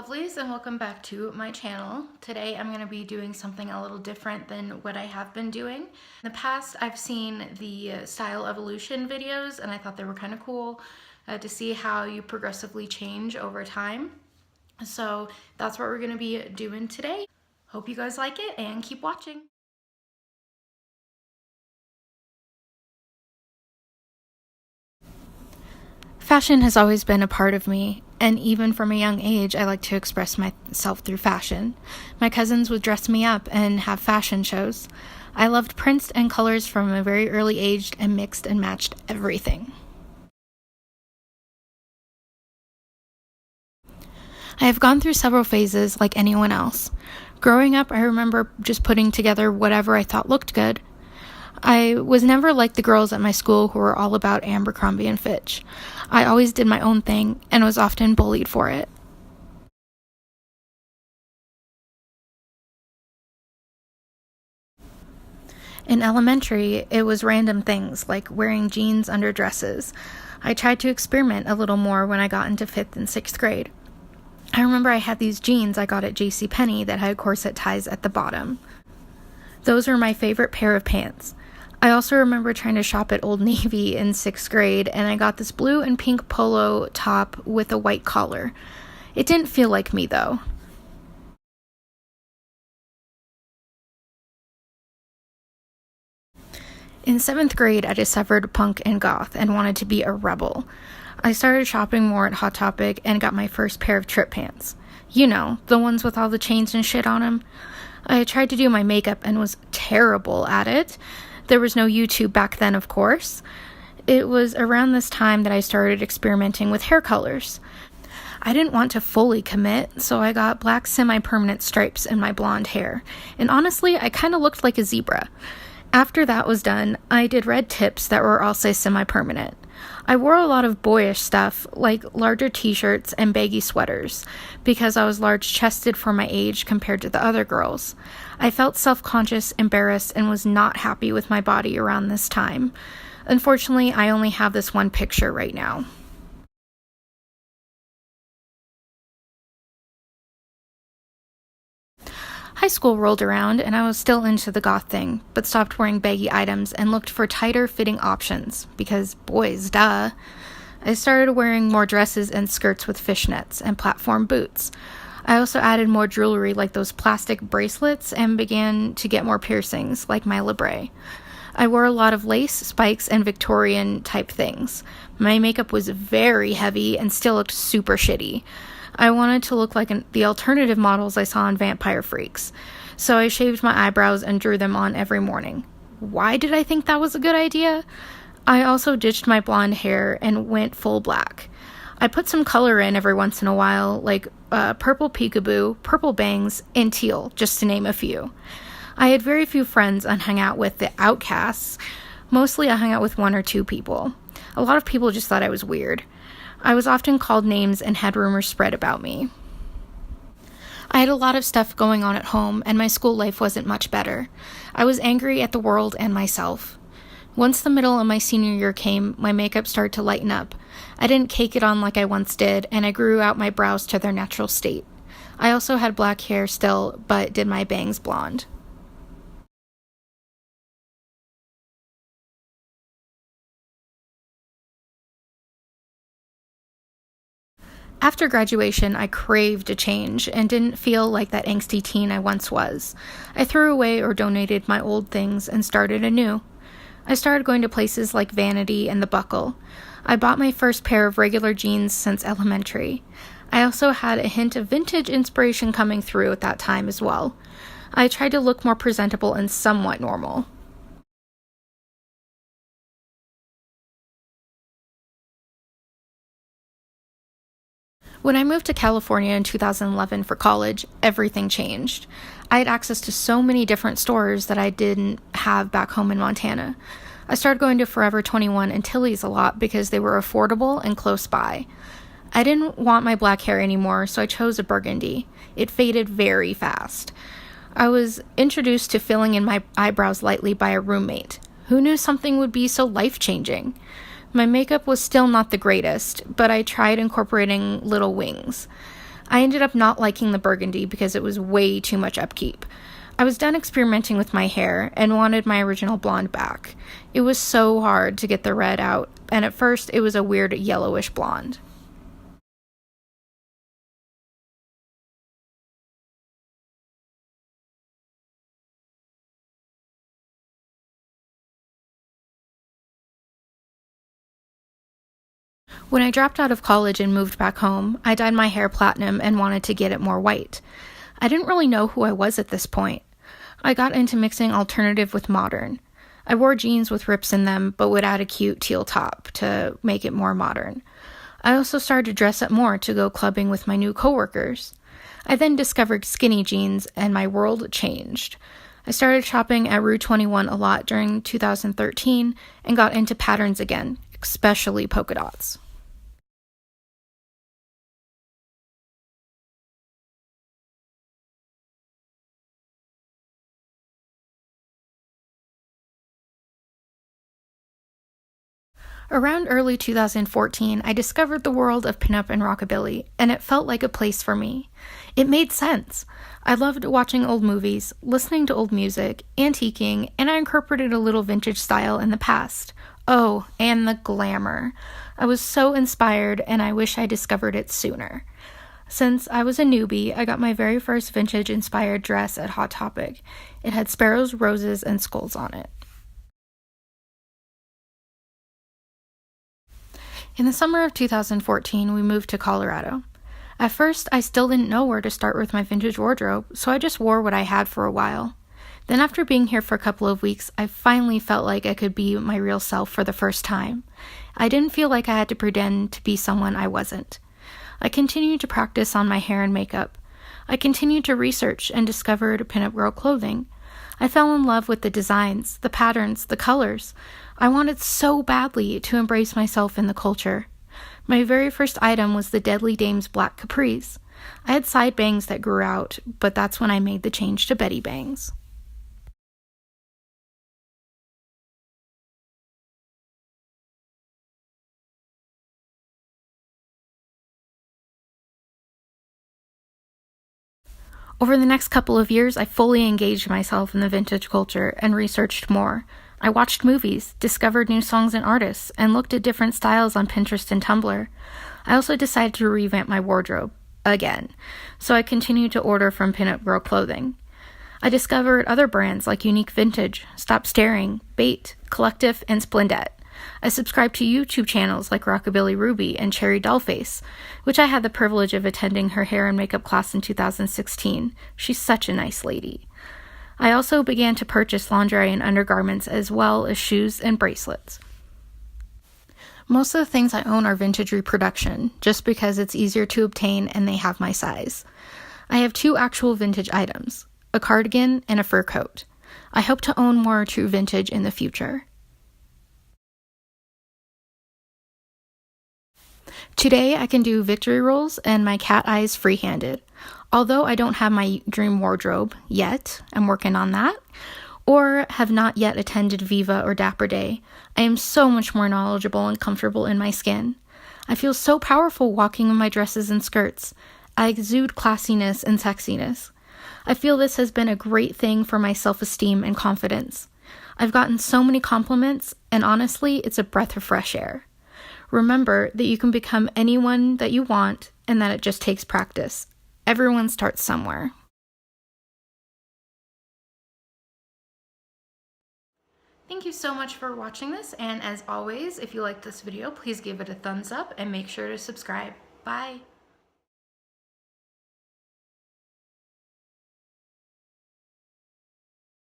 lovelies, and welcome back to my channel. Today I'm going to be doing something a little different than what I have been doing. In the past I've seen the style evolution videos and I thought they were kind of cool to see how you progressively change over time. So that's what we're going to be doing today. Hope you guys like it and keep watching. Fashion has always been a part of me, and even from a young age, I like to express myself through fashion. My cousins would dress me up and have fashion shows. I loved prints and colors from a very early age and mixed and matched everything. I have gone through several phases like anyone else. Growing up, I remember just putting together whatever I thought looked good. I was never like the girls at my school who were all about Abercrombie and Fitch. I always did my own thing and was often bullied for it. In elementary, it was random things like wearing jeans under dresses. I tried to experiment a little more when I got into 5th and 6th grade. I remember I had these jeans I got at JCPenney that had corset ties at the bottom. Those were my favorite pair of pants. I also remember trying to shop at Old Navy in 6th grade, and I got this blue and pink polo top with a white collar. It didn't feel like me, though. In 7th grade, I discovered punk and goth and wanted to be a rebel. I started shopping more at Hot Topic and got my first pair of trip pants. You know, the ones with all the chains and shit on them. I tried to do my makeup and was terrible at it. There was no YouTube back then, of course. It was around this time that I started experimenting with hair colors. I didn't want to fully commit, so I got black semi-permanent stripes in my blonde hair. And honestly, I kind of looked like a zebra. After that was done, I did red tips that were also semi-permanent. I wore a lot of boyish stuff, like larger t-shirts and baggy sweaters, because I was large-chested for my age compared to the other girls. I felt self-conscious, embarrassed, and was not happy with my body around this time. Unfortunately, I only have this one picture right now. High school rolled around and I was still into the goth thing, but stopped wearing baggy items and looked for tighter fitting options, because boys, duh. I started wearing more dresses and skirts with fishnets and platform boots. I also added more jewelry like those plastic bracelets and began to get more piercings like my labrae. I wore a lot of lace, spikes, and Victorian type things. My makeup was very heavy and still looked super shitty. I wanted to look like the alternative models I saw on Vampire Freaks, so I shaved my eyebrows and drew them on every morning. Why did I think that was a good idea? I also ditched my blonde hair and went full black. I put some color in every once in a while, like purple peekaboo, purple bangs, and teal, just to name a few. I had very few friends and hung out with the outcasts. Mostly I hung out with 1 or 2 people. A lot of people just thought I was weird. I was often called names and had rumors spread about me. I had a lot of stuff going on at home, and my school life wasn't much better. I was angry at the world and myself. Once the middle of my senior year came, my makeup started to lighten up. I didn't cake it on like I once did, and I grew out my brows to their natural state. I also had black hair still, but did my bangs blonde. After graduation, I craved a change and didn't feel like that angsty teen I once was. I threw away or donated my old things and started anew. I started going to places like Vanity and The Buckle. I bought my first pair of regular jeans since elementary. I also had a hint of vintage inspiration coming through at that time as well. I tried to look more presentable and somewhat normal. When I moved to California in 2011 for college, everything changed. I had access to so many different stores that I didn't have back home in Montana. I started going to Forever 21 and Tilly's a lot because they were affordable and close by. I didn't want my black hair anymore, so I chose a burgundy. It faded very fast. I was introduced to filling in my eyebrows lightly by a roommate. Who knew something would be so life-changing? My makeup was still not the greatest, but I tried incorporating little wings. I ended up not liking the burgundy because it was way too much upkeep. I was done experimenting with my hair and wanted my original blonde back. It was so hard to get the red out, and at first it was a weird yellowish blonde. When I dropped out of college and moved back home, I dyed my hair platinum and wanted to get it more white. I didn't really know who I was at this point. I got into mixing alternative with modern. I wore jeans with rips in them, but would add a cute teal top to make it more modern. I also started to dress up more to go clubbing with my new coworkers. I then discovered skinny jeans, and my world changed. I started shopping at Rue 21 a lot during 2013 and got into patterns again, especially polka dots. Around early 2014, I discovered the world of pinup and rockabilly, and it felt like a place for me. It made sense. I loved watching old movies, listening to old music, antiquing, and I incorporated a little vintage style in the past. Oh, and the glamour. I was so inspired, and I wish I discovered it sooner. Since I was a newbie, I got my very first vintage-inspired dress at Hot Topic. It had sparrows, roses, and skulls on it. In the summer of 2014, we moved to Colorado. At first, I still didn't know where to start with my vintage wardrobe, so I just wore what I had for a while. Then after being here for a couple of weeks, I finally felt like I could be my real self for the first time. I didn't feel like I had to pretend to be someone I wasn't. I continued to practice on my hair and makeup. I continued to research and discovered pinup girl clothing. I fell in love with the designs, the patterns, the colors. I wanted so badly to embrace myself in the culture. My very first item was the Deadly Dames black capris. I had side bangs that grew out, but that's when I made the change to Betty bangs. Over the next couple of years, I fully engaged myself in the vintage culture and researched more. I watched movies, discovered new songs and artists, and looked at different styles on Pinterest and Tumblr. I also decided to revamp my wardrobe, again, so I continued to order from Pinup Girl Clothing. I discovered other brands like Unique Vintage, Stop Staring, Bait, Collective, and Splendette. I subscribed to YouTube channels like Rockabilly Ruby and Cherry Dollface, which I had the privilege of attending her hair and makeup class in 2016. She's such a nice lady. I also began to purchase lingerie and undergarments as well as shoes and bracelets. Most of the things I own are vintage reproduction, just because it's easier to obtain and they have my size. I have 2 actual vintage items, a cardigan and a fur coat. I hope to own more true vintage in the future. Today I can do victory rolls and my cat eyes free-handed. Although I don't have my dream wardrobe yet, I'm working on that, or have not yet attended Viva or Dapper Day, I am so much more knowledgeable and comfortable in my skin. I feel so powerful walking in my dresses and skirts. I exude classiness and sexiness. I feel this has been a great thing for my self-esteem and confidence. I've gotten so many compliments, and honestly, it's a breath of fresh air. Remember that you can become anyone that you want and that it just takes practice. Everyone starts somewhere. Thank you so much for watching this, and as always, if you liked this video, please give it a thumbs up and make sure to subscribe. Bye!